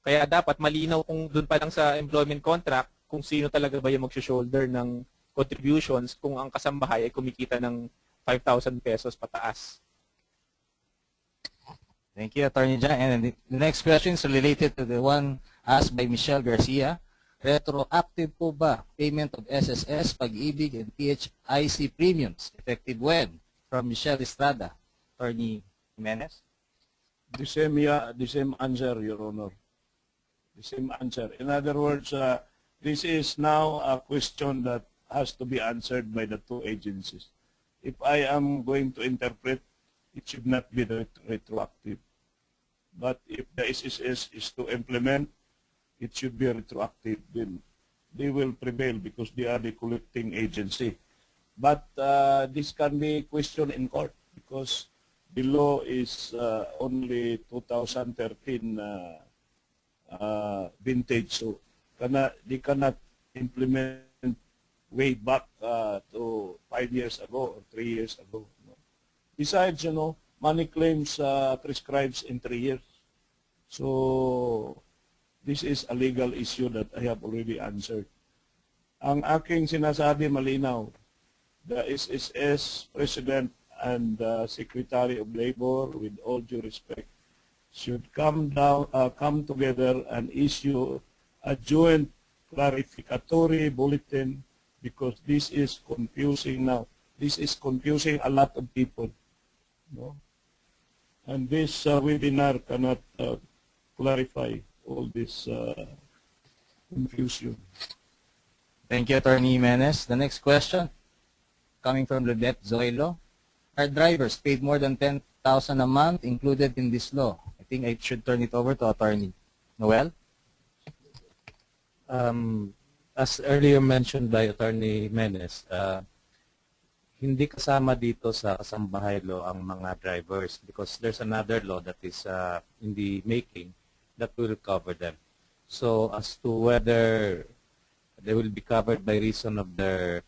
Kaya dapat malinaw kung dun pa lang sa employment contract kung sino talaga ba yung mag-shoulder ng contributions kung ang kasambahay ay kumikita ng 5,000 pesos pataas. Thank you, Attorney John. And the next question is related to the one asked by Michelle Garcia. Retroactive po ba payment of SSS, Pag-ibig, and PHIC premiums? Effective when? From Michelle Estrada. Attorney Jimenez? The same answer, Your Honor. The same answer. In other words, this is now a question that has to be answered by the two agencies. If I am going to interpret, it should not be retroactive. But if the SSS is to implement, it should be retroactive. Then they will prevail because they are the collecting agency. But this can be questioned in court because the law is only 2013 vintage. So they cannot implement way back to 5 years ago or 3 years ago. Besides, money claims prescribes in 3 years. So this is a legal issue that I have already answered. Ang aking sinasabi malinaw, the SSS President and Secretary of Labor, with all due respect, should come together and issue a joint clarificatory bulletin because this is confusing now. This is confusing a lot of people. No? And this webinar cannot clarify all this confusion. Thank you, Attorney Jimenez. The next question, coming from Ludette Zoilo. Are drivers paid more than 10,000 a month included in this law? I think I should turn it over to Attorney Noel. As earlier mentioned by Attorney Jimenez, hindi kasama dito sa Kasambahay law ang mga drivers because there's another law that is in the making that will cover them. So as to whether they will be covered by reason of their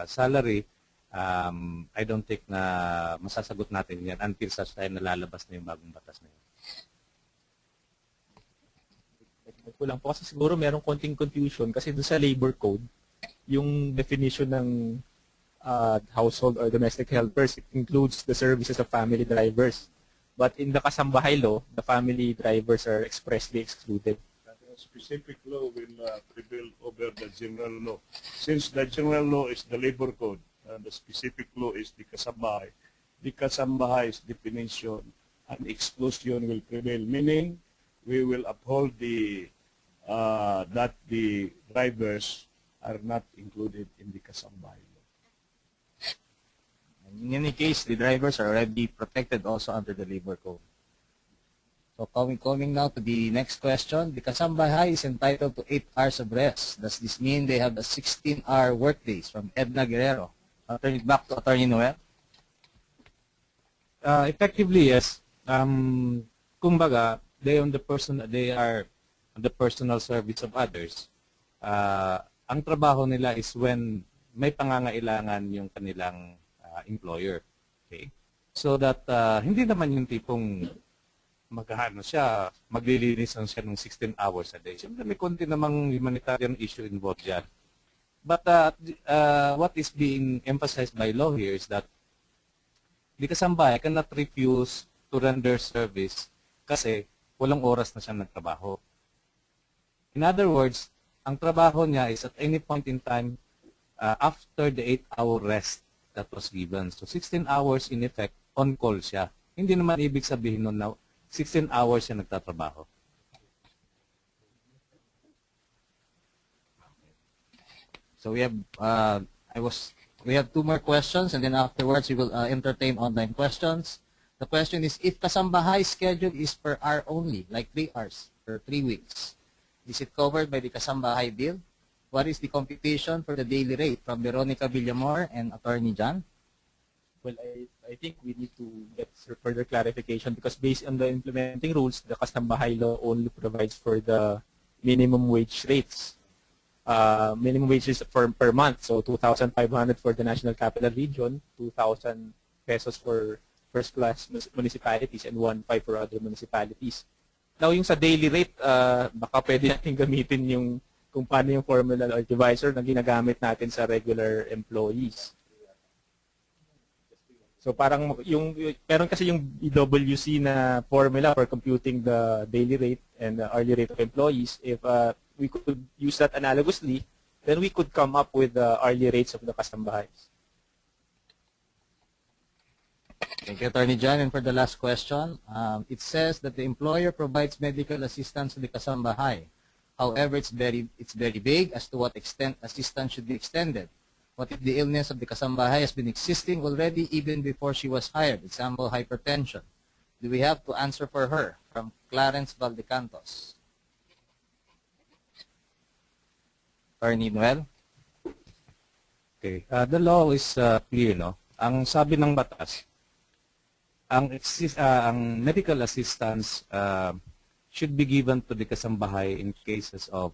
salary, I don't think na masasagot natin yan until such time na lalabas na yung bagong batas na yun. Kulang po kasi siguro merong konting confusion kasi dun sa labor code, yung definition ng household or domestic helpers, it includes the services of family drivers. But in the Kasambahay law, the family drivers are expressly excluded. The specific law will prevail over the general law. Since the general law is the labor code, and the specific law is the Kasambahay's definition and exclusion will prevail, meaning we will uphold that the drivers are not included in the Kasambahay law. In any case, the drivers are already protected also under the labor code. So coming now to the next question, the Kasambahay is entitled to 8 hours of rest. Does this mean they have a 16-hour workdays? From Edna Guerrero. I'll turn it back to Attorney Noel. Effectively, yes. Kumbaga, they are on the personal service of others. Ang trabaho nila is when may pangangailangan yung kanilang employer. Okay? So that hindi naman yung tipong maghaano siya, maglilinis lang siya ng 16 hours a day. Siyempre may konti namang humanitarian issue involved dyan. But what is being emphasized by law here is that the kasambahay cannot refuse to render service kasi walang oras na siya nagtrabaho. In other words, ang trabaho niya is at any point in time after the 8-hour rest that was given. So 16 hours in effect, on call siya. Hindi naman ibig sabihin nun na 16 hours siya nagtatrabaho. So we have we have 2 more questions, and then afterwards we will entertain online questions. The question is, if Kasambahay schedule is per hour only, like 3 hours per 3 weeks, is it covered by the Kasambahay bill? What is the computation for the daily rate from Veronica Villamor and Attorney John? Well, I think we need to get further clarification because based on the implementing rules, the Kasambahay law only provides for the minimum wage rates. Minimum wages per month, so 2,500 for the National Capital Region, 2,000 pesos for first-class municipalities, and 1,500 for other municipalities. Now, yung sa daily rate, baka pwede natin gamitin yung kung paano yung formula or divisor na ginagamit natin sa regular employees. So parang meron kasi yung EWC na formula for computing the daily rate and the hourly rate of employees. If we could use that analogously, then we could come up with the hourly rates of the kasambahays. Thank you, Attorney John. And for the last question, it says that the employer provides medical assistance to the kasambahay. However, it's very vague as to what extent assistance should be extended. What if the illness of the kasambahay has been existing already even before she was hired? Example, hypertension. Do we have to answer for her? From Clarence Valdecantos. Attorney Noel? Okay. The law is clear, no? Ang sabi ng batas, ang medical assistance should be given to the kasambahay in cases of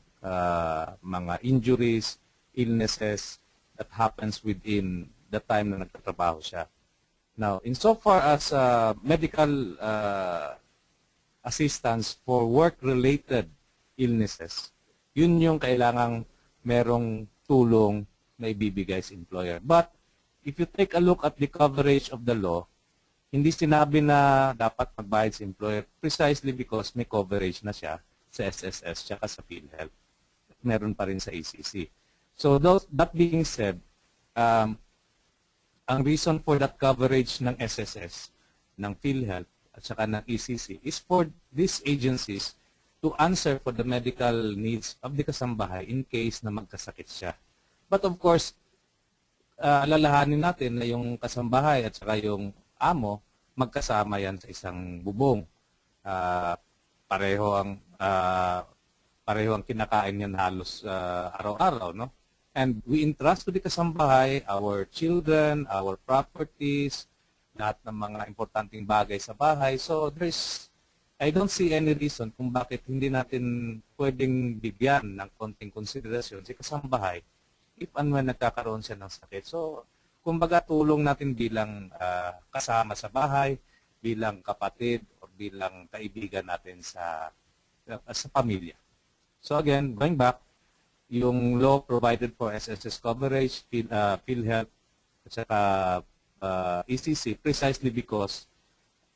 mga injuries, illnesses that happens within the time na nagtatrabaho siya. Now, insofar as medical assistance for work-related illnesses, yun yung kailangang merong tulong na ibibigay sa employer. But if you take a look at the coverage of the law, hindi sinabi na dapat magbayad sa employer precisely because may coverage na siya sa SSS tsaka sa PhilHealth. Meron pa rin sa ACC. So that being said, ang reason for that coverage ng SSS, ng PhilHealth at saka ng ECC is for these agencies to answer for the medical needs of the kasambahay in case na magkasakit siya. But of course, alalahanin natin na yung kasambahay at saka yung amo, magkasama yan sa isang bubong. Pareho ang kinakain yan halos araw-araw, no? And we entrust to the kasambahay our children, our properties, lahat ng mga importanteng bagay sa bahay. So I don't see any reason kung bakit hindi natin pwedeng bigyan ng konting konsiderasyon si kasambahay if and when nagkakaroon siya ng sakit. So, kumbaga tulong natin bilang kasama sa bahay, bilang kapatid, o bilang kaibigan natin sa pamilya. So again, going back, yung law provided for SSS coverage, PhilHealth, at saka ECC, precisely because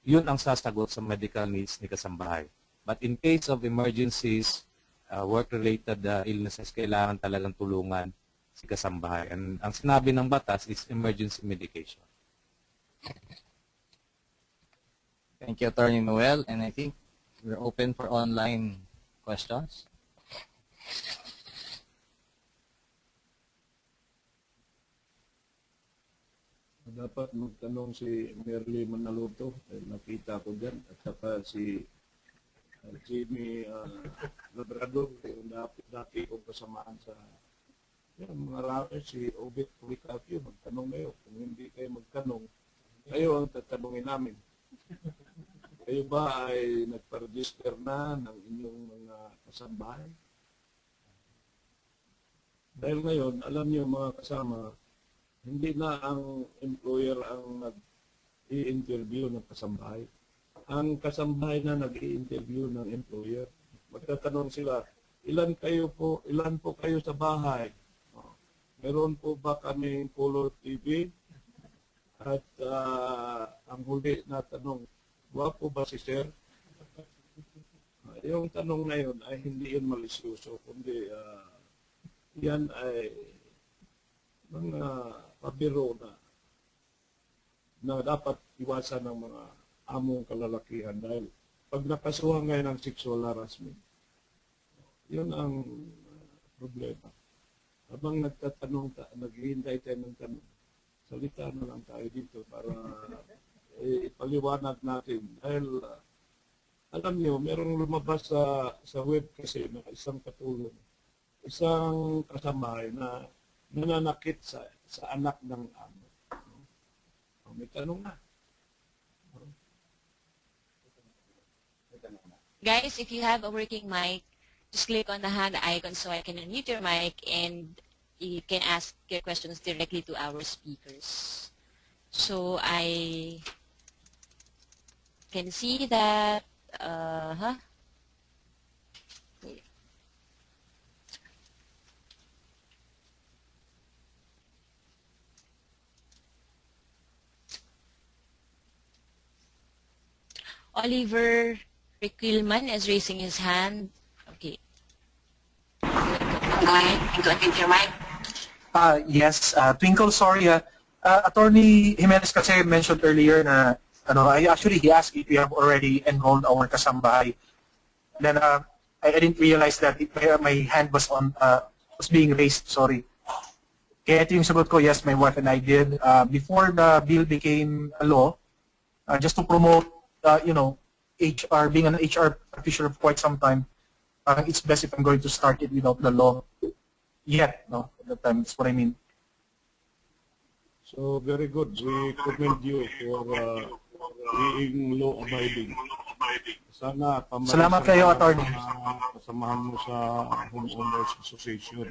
yun ang sasagot sa medical needs ni kasambahay. But in case of emergencies, work-related illnesses, kailangan talagang tulungan si kasambahay. And ang sinabi ng batas is emergency medication. Thank you, Attorney Noel. And I think we're open for online questions. Dapat magtanong si Merly Manaluto, nakita ko dyan, at saka si Jimmy Labrador, yung dati kong kasamaan sa mga racket, si Obit Pulicapio, magtanong kayo. Kung hindi kayo magtanong, kayo ang tatanungin namin. Kayo ba ay nagpa-register na ng inyong mga kasambahay? Dahil ngayon, alam niyo mga kasama, hindi na ang employer ang nag-i-interview ng kasambahay. ang kasambahay na nag-i-interview ng employer. Magtatanong sila, ilan po kayo sa bahay? Meron po ba kaming color TV? At ang huli na tanong, gwapo ba si sir? Yung tanong na yun ay hindi yun malisyoso, kundi yan ay mga pabiro na dapat iwasan ng mga among kalalakihan dahil pag nakasuhan ngayon ng sexual harassment, yun ang problema. Habang naghihintay tayo ng tanong, salita na lang tayo dito para ipaliwanag natin. Dahil alam niyo, merong lumabas sa web kasi na isang katulong, isang kasambahay na nananakit sa anak ng amo. May tanong na. Guys, if you have a working mic, just click on the hand icon so I can unmute your mic and you can ask your questions directly to our speakers. So I can see that, Oliver Requilman is raising his hand. Okay. Go ahead and unmute your mic. Yes, Twinkle, sorry. Attorney Jimenez kasi mentioned earlier na he asked if we have already enrolled our Kasambahay. Then I didn't realize that my hand was being raised, sorry. Kaya ito yung sagot ko, yes, my wife and I did. Before the bill became a law, just to promote, HR, being an HR practitioner for quite some time, it's best if I'm going to start it without the law yet, no, at that time, that's what I mean. So, very good. We commend you for being law-abiding. Sana Salamat kayo, attorney. Kasamahan mo sa Homeowners Association.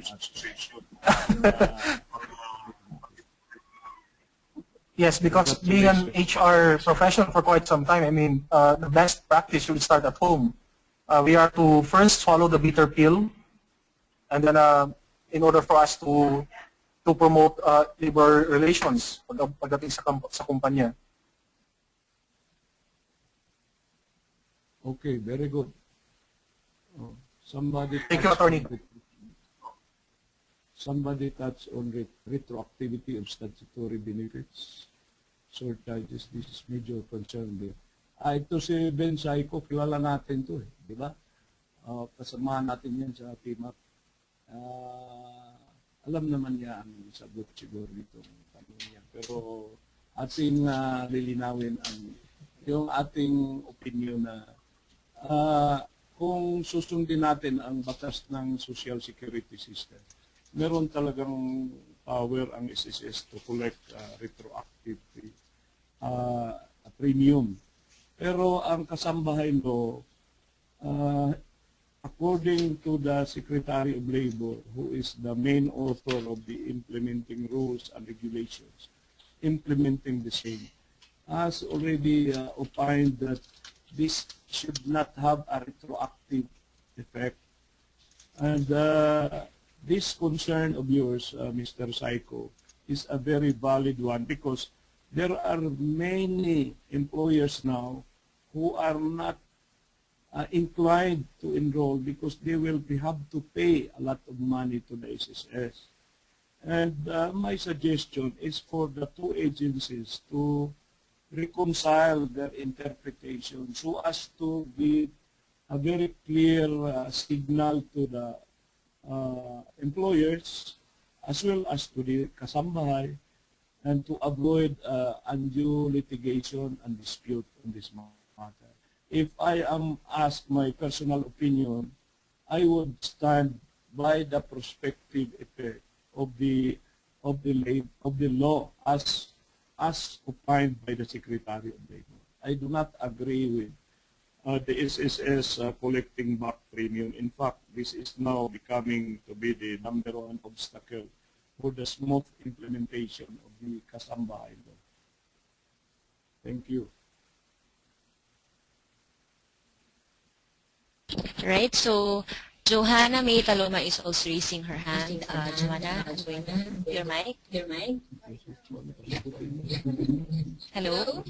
Yes, because being an HR professional for quite some time, I mean, the best practice should start at home. We are to first swallow the bitter pill, and then in order for us to promote labor relations pagdating sa kumpanya. Okay, very good. Thank you, attorney. Somebody touched on retroactivity of statutory benefits, surcharges. This is major concern there. Ito si Ben Saiko, kilala natin to, di ba? Kasamahan natin yan sa PMAP. Alam naman niya ang sagot siguro nitong tanong niya. Pero ating lilinawin yung ating opinion na kung susundin natin ang batas ng Social Security System, meron talagang power ang SSS to collect retroactive premium. Pero ang Kasambahay law, according to the Secretary of Labor, who is the main author of the implementing rules and regulations, implementing the same, has already opined that this should not have a retroactive effect. And this concern of yours, Mr. Saiko, is a very valid one because there are many employers now who are not inclined to enroll because they will have to pay a lot of money to the SSS. And my suggestion is for the two agencies to reconcile their interpretation so as to give a very clear signal to the employers as well as to the Kasambahay and to avoid undue litigation and dispute on this matter. If I am asked my personal opinion, I would stand by the prospective effect of the law as opined by the Secretary of Labor. I do not agree with the SSS collecting back premium. In fact, this is now becoming to be the number one obstacle for the smooth implementation of the Kasambahay law. Thank you. Right, so Johanna May Taloma is also raising her hand. Johanna, I'm going to your mic. Hello?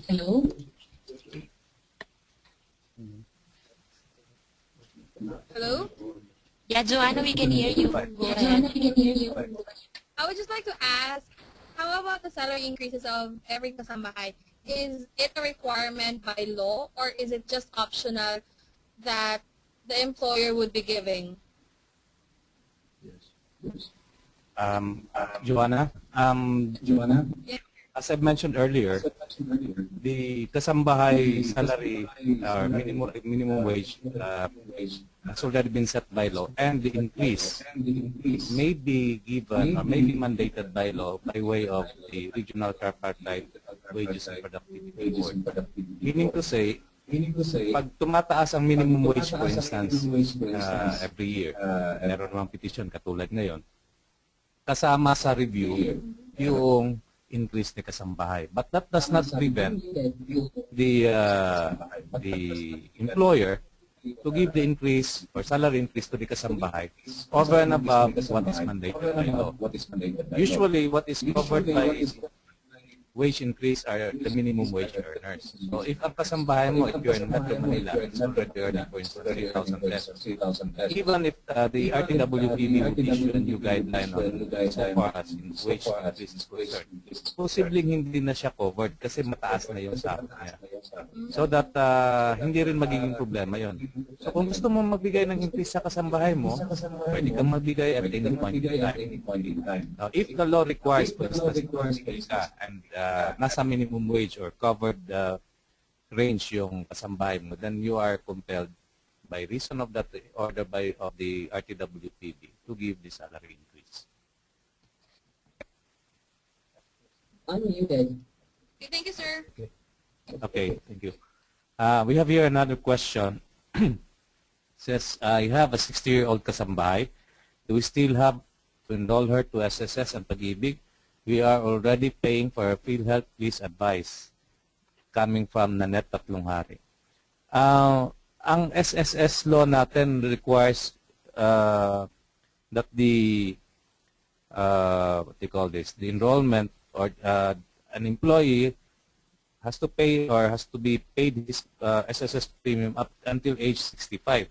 Hello? Yeah, Joanna, we can hear you. Go ahead. I would just like to ask, how about the salary increases of every kasambahay? Is it a requirement by law or is it just optional that the employer would be giving? Joanna, as I mentioned earlier, the Kasambahay salary or minimum wage has already been set by law, and the increase may be given or may be mandated by law by way of the regional tripartite wages and productivity board. Meaning to say, pag tumataas ang minimum wage, for instance, every year, meron namang petition katulad ngayon, kasama sa review yung increase ni Kasambahay. But that does not prevent the employer to give the increase or salary increase to the Kasambahay over and above what is mandated by law. Usually, what is covered by wage increase are the minimum wage earners. So if ang kasambahay mo, if you're in Metro Manila, it's already earning, for instance, 3,000 pesos. Even if the RTWPB would issue a new guideline on so far as in wage increase is concerned, posibleng hindi na siya covered kasi mataas na yung sahod niya. So that hindi rin magiging problema yon. So kung gusto mo magbigay ng increase sa kasambahay mo, pwede kang magbigay at any point in time. Now, if the law requires, for instance, ka and nasa minimum wage or covered range yung kasambahay mo, then you are compelled by reason of that order of the RTWPB to give the salary increase. Unmuted. Okay, thank you, sir. Okay, thank you. We have here another question. Says, you have a 60-year-old kasambahay. Do we still have to enroll her to SSS and Pag-ibig? We are already paying for her PhilHealth. Please advise. Coming from Nanette Tatlonghari. Ang SSS law natin requires that the what do you call this? The enrollment or an employee has to pay or has to be paid his SSS premium up until age 65.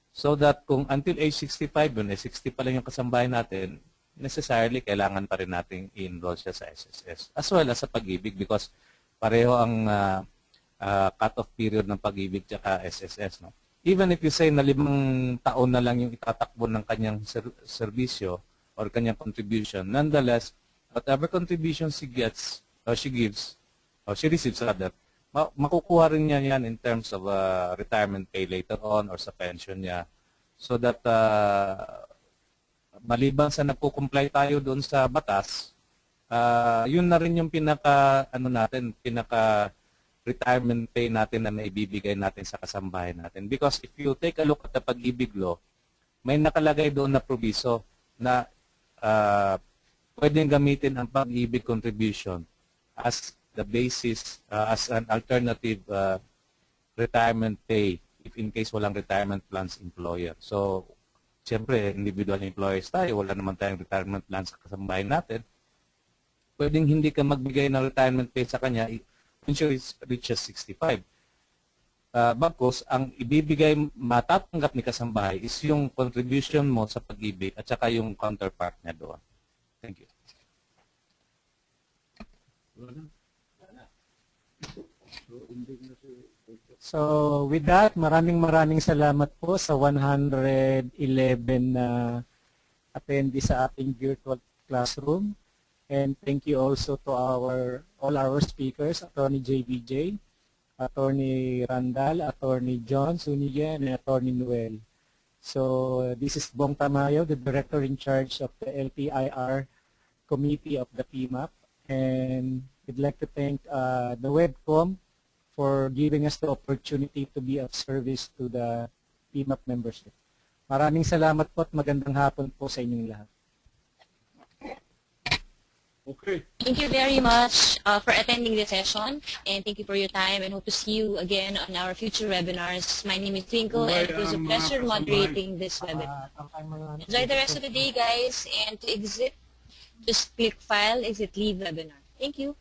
So that kung until age 65 yun, 60 pa lang yung kasambahay natin, necessarily kailangan pa rin nating i-enroll siya sa SSS as well as sa Pag-ibig because pareho ang cut-off period ng Pag-ibig tsaka SSS. No? Even if you say na 5 taon na lang yung itatakbo ng kanyang serbisyo or kanyang contribution, nonetheless, whatever contribution she gets or she gives or she receives rather, makukuha rin niya yan in terms of retirement pay later on or sa pension niya so that maliban sa nagko-comply tayo doon sa batas, yun na rin yung pinaka retirement pay natin na naibibigay natin sa kasambahay natin. Because if you take a look at the Pag-ibig law, may nakalagay doon na proviso na pwedeng gamitin ang Pag-ibig contribution as the basis, as an alternative retirement pay if in case walang retirement plans employer. So, siyempre, individual employers tayo, wala naman tayong retirement plan sa kasambahay natin. Pwedeng hindi ka magbigay ng retirement pay sa kanya when she reaches 65. Bagkus, ang ibibigay, matatanggap ni kasambahay is yung contribution mo sa Pag-ibig at saka yung counterpart niya doon. Thank you. So with that, maraming salamat po sa 111 na attendees sa ating virtual classroom. And thank you also to all our speakers, Attorney JVJ, Attorney Randal, Attorney John Suniga, and Attorney Noel. So this is Bong Tamayo, the Director in charge of the LTIR Committee of the PMAP. And we'd like to thank the Webcom for giving us the opportunity to be of service to the PMAP membership. Maraming salamat po at magandang hapon po sa inyong lahat. Okay. Thank you very much for attending the session, and thank you for your time, and hope to see you again on our future webinars. My name is Twinkle, and it was a pleasure moderating this webinar. Enjoy the rest of the day, guys, and to exit, just click File, Exit, Leave Webinar. Thank you.